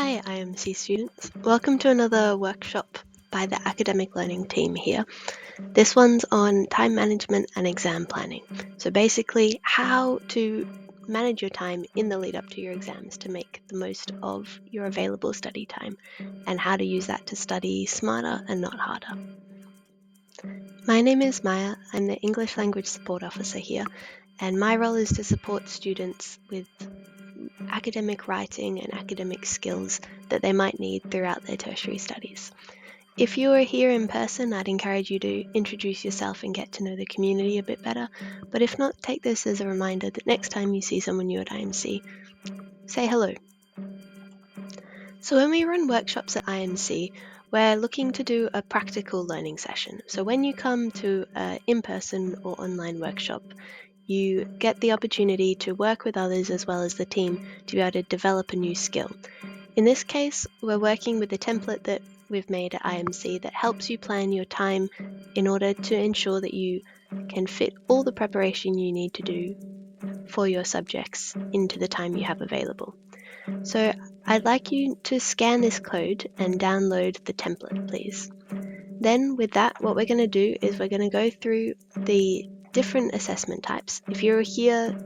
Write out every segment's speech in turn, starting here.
Hi, IMC students. Welcome to another workshop by the academic learning team here. This one's on time management and exam planning. So basically how to manage your time in the lead up to your exams to make the most of your available study time and how to use that to study smarter and not harder. My name is Maya. I'm the English Language Support Officer here, and my role is to support students with academic writing and academic skills that they might need throughout their tertiary studies. If you are here in person, I'd encourage you to introduce yourself and get to know the community a bit better, but if not, take this as a reminder that next time you see someone new at IMC, say hello. So when we run workshops at IMC, we're looking to do a practical learning session. So when you come to an in-person or online workshop, you get the opportunity to work with others as well as the team to be able to develop a new skill. In this case, we're working with a template that we've made at IMC that helps you plan your time in order to ensure that you can fit all the preparation you need to do for your subjects into the time you have available. So I'd like you to scan this code and download the template, please. Then with that, what we're going to do is we're going to go through the different assessment types. If you're here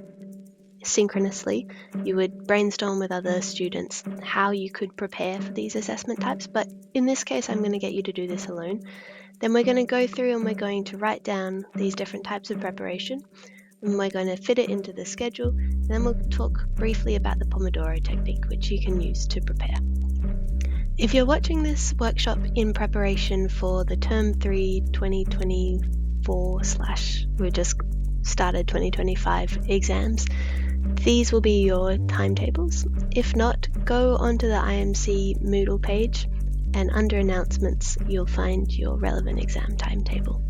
synchronously, you would brainstorm with other students how you could prepare for these assessment types, but in this case I'm going to get you to do this alone. Then we're going to go through and we're going to write down these different types of preparation, and we're going to fit it into the schedule, and then we'll talk briefly about the Pomodoro technique, which you can use to prepare. If you're watching this workshop in preparation for the Term 3 2024 / we just started 2025 exams, these will be your timetables. If not, go onto the IMC Moodle page, and under announcements you'll find your relevant exam timetable.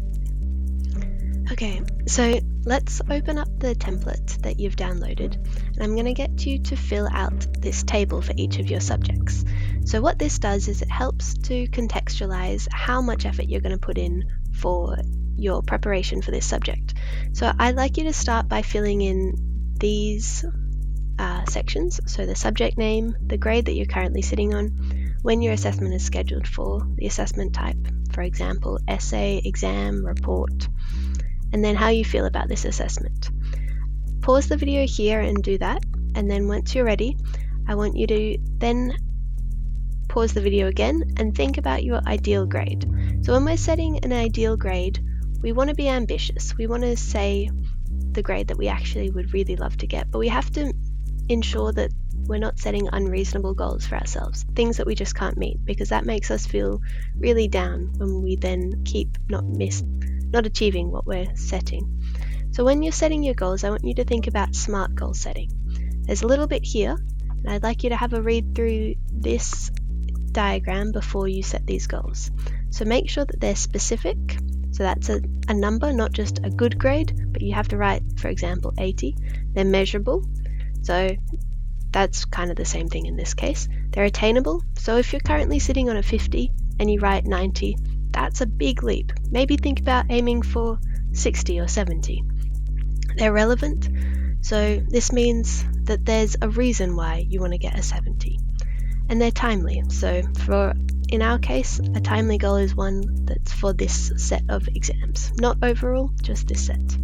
Okay, so let's open up the template that you've downloaded, and I'm going to get you to fill out this table for each of your subjects. So what this does is it helps to contextualize how much effort you're going to put in for your preparation for this subject. So I'd like you to start by filling in these sections, so the subject name, the grade that you're currently sitting on, when your assessment is scheduled for, the assessment type, for example, essay, exam, report, and then how you feel about this assessment. Pause the video here and do that, and then once you're ready, I want you to then pause the video again and think about your ideal grade. So when we're setting an ideal grade, we want to be ambitious. We want to say the grade that we actually would really love to get, but we have to ensure that we're not setting unreasonable goals for ourselves, things that we just can't meet, because that makes us feel really down when we then keep not achieving what we're setting. So when you're setting your goals, I want you to think about SMART goal setting. There's a little bit here, and I'd like you to have a read through this diagram before you set these goals. So make sure that they're specific. So that's a number, not just a good grade, but you have to write, for example, 80. They're measurable. So that's kind of the same thing in this case. They're attainable. So if you're currently sitting on a 50 and you write 90, that's a big leap. Maybe think about aiming for 60 or 70. They're relevant. So this means that there's a reason why you want to get a 70. And they're timely. So in our case, a timely goal is one that's for this set of exams. Not overall, just this set.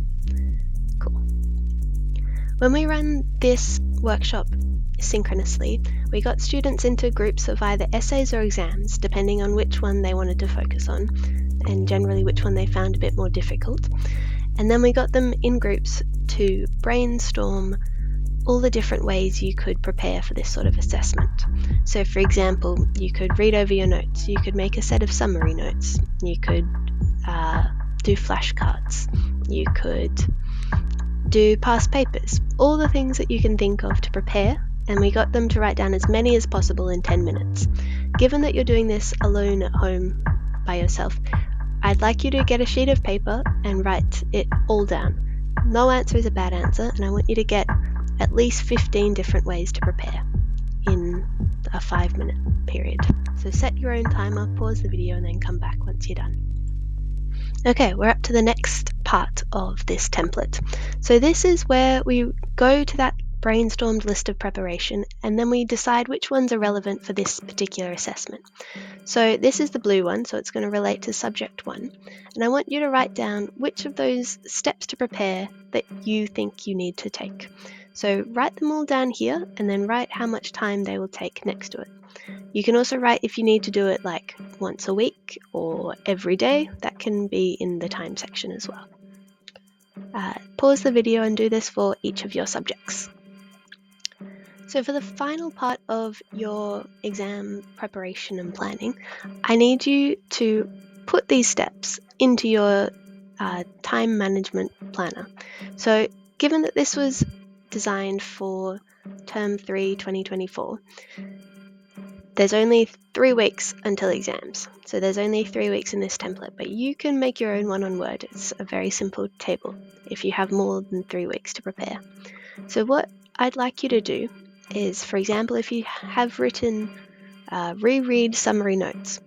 Cool. When we run this workshop synchronously, we got students into groups of either essays or exams, depending on which one they wanted to focus on, and generally which one they found a bit more difficult. And then we got them in groups to brainstorm all the different ways you could prepare for this sort of assessment. So for example, you could read over your notes, you could make a set of summary notes, you could do flashcards, you could do past papers, all the things that you can think of to prepare, and we got them to write down as many as possible in 10 minutes. Given that you're doing this alone at home by yourself, I'd like you to get a sheet of paper and write it all down. No answer is a bad answer, and I want you to get at least 15 different ways to prepare in a 5-minute period. So set your own timer, pause the video, and then come back once you're done. Okay, we're up to the next part of this template. So this is where we go to that brainstormed list of preparation, and then we decide which ones are relevant for this particular assessment. So this is the blue one, so it's going to relate to subject 1, and I want you to write down which of those steps to prepare that you think you need to take. So write them all down here, and then write how much time they will take next to it. You can also write if you need to do it like once a week or every day. That can be in the time section as well. Pause the video and do this for each of your subjects. So for the final part of your exam preparation and planning, I need you to put these steps into your time management planner. So given that this was designed for Term 3 2024, there's only 3 weeks until exams. So there's only 3 weeks in this template, but you can make your own one on Word. It's a very simple table if you have more than 3 weeks to prepare. So what I'd like you to do is, for example, if you have written reread summary notes,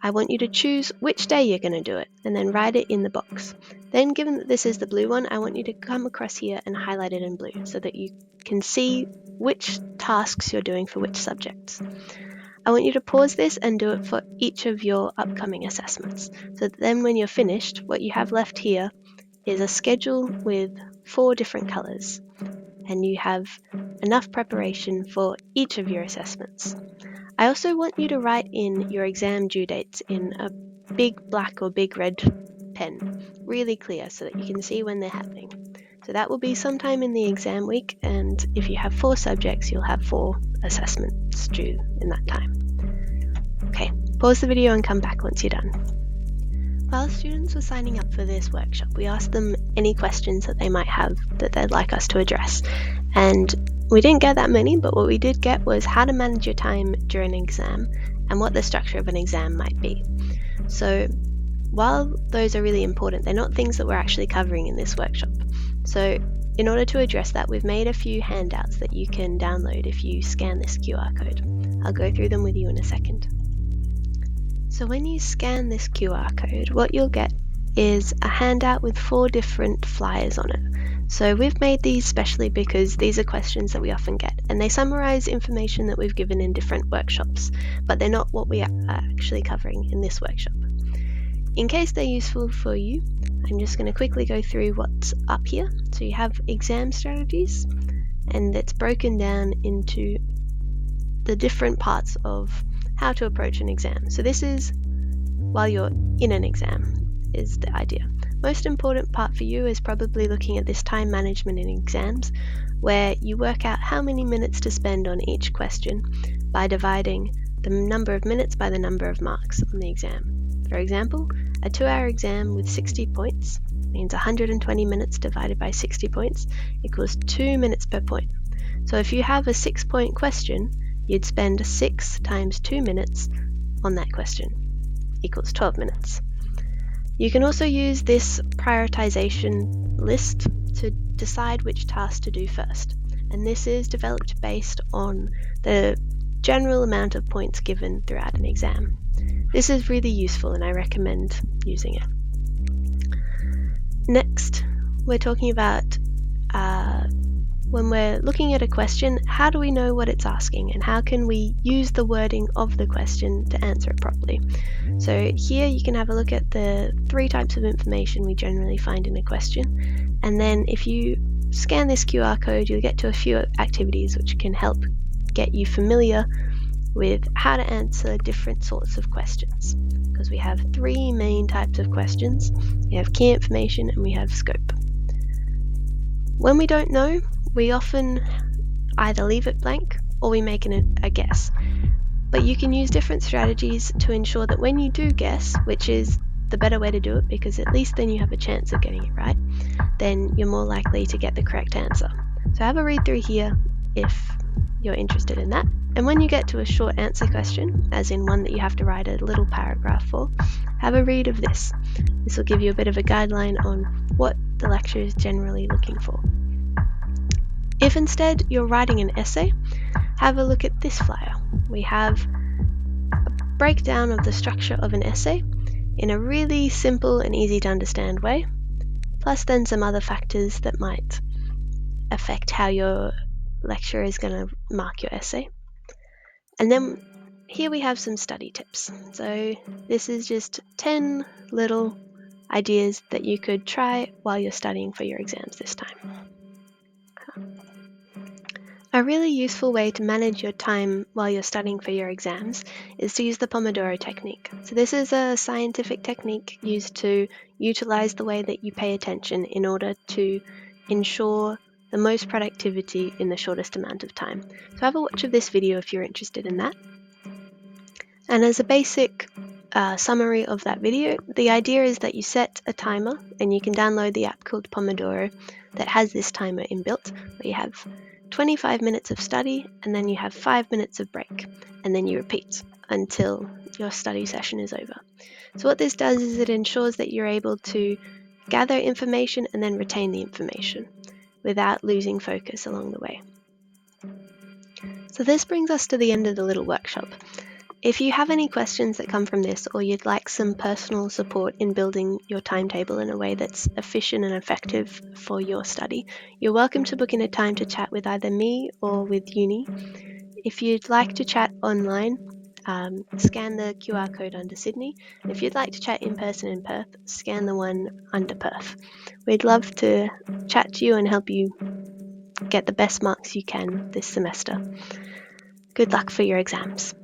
I want you to choose which day you're going to do it and then write it in the box. Then, given that this is the blue one, I want you to come across here and highlight it in blue so that you can see which tasks you're doing for which subjects. I want you to pause this and do it for each of your upcoming assessments. So that then when you're finished, what you have left here is a schedule with 4 different colours, and you have enough preparation for each of your assessments. I also want you to write in your exam due dates in a big black or big red pen, really clear so that you can see when they're happening. So that will be sometime in the exam week, and if you have 4 subjects, you'll have 4 assessments due in that time. Okay, pause the video and come back once you're done. While students were signing up for this workshop, we asked them any questions that they might have that they'd like us to address. And we didn't get that many, but what we did get was how to manage your time during an exam and what the structure of an exam might be. So while those are really important, they're not things that we're actually covering in this workshop. So in order to address that, we've made a few handouts that you can download if you scan this QR code. I'll go through them with you in a second. So when you scan this QR code, what you'll get is a handout with 4 different flyers on it. So we've made these specially because these are questions that we often get, and they summarize information that we've given in different workshops, but they're not what we are actually covering in this workshop. In case they're useful for you, I'm just going to quickly go through what's up here. So you have exam strategies, and it's broken down into the different parts of how to approach an exam. So this is while you're in an exam is the idea. Most important part for you is probably looking at this time management in exams, where you work out how many minutes to spend on each question by dividing the number of minutes by the number of marks on the exam. For example, a 2-hour exam with 60 points means 120 minutes divided by 60 points equals 2 minutes per point. So if you have a 6-point question, you'd spend 6 times 2 minutes on that question, equals 12 minutes. You can also use this prioritization list to decide which task to do first, and this is developed based on the general amount of points given throughout an exam. This is really useful and I recommend using it. Next, we're talking about when we're looking at a question, how do we know what it's asking and how can we use the wording of the question to answer it properly? So here you can have a look at the 3 types of information we generally find in a question, and then if you scan this QR code you'll get to a few activities which can help get you familiar with how to answer different sorts of questions, because we have 3 main types of questions. We have key information and we have scope. When we don't know, we often either leave it blank or we make a guess. But you can use different strategies to ensure that when you do guess, which is the better way to do it because at least then you have a chance of getting it right, then you're more likely to get the correct answer. So have a read through here if you're interested in that. And when you get to a short answer question, as in one that you have to write a little paragraph for, have a read of this. This will give you a bit of a guideline on what the lecturer is generally looking for. If instead you're writing an essay, have a look at this flyer. We have a breakdown of the structure of an essay in a really simple and easy to understand way, plus then some other factors that might affect how you're lecturer is going to mark your essay. And then here we have some study tips. So this is just 10 little ideas that you could try while you're studying for your exams this time. A really useful way to manage your time while you're studying for your exams is to use the Pomodoro technique. So this is a scientific technique used to utilize the way that you pay attention in order to ensure the most productivity in the shortest amount of time. So have a watch of this video if you're interested in that. And as a basic summary of that video, the idea is that you set a timer, and you can download the app called Pomodoro that has this timer inbuilt, where you have 25 minutes of study and then you have 5 minutes of break, and then you repeat until your study session is over. So what this does is it ensures that you're able to gather information and then retain the information without losing focus along the way. So this brings us to the end of the little workshop. If you have any questions that come from this, or you'd like some personal support in building your timetable in a way that's efficient and effective for your study, you're welcome to book in a time to chat with either me or with uni. If you'd like to chat online, scan the QR code under Sydney. And if you'd like to chat in person in Perth, scan the one under Perth. We'd love to chat to you and help you get the best marks you can this semester. Good luck for your exams.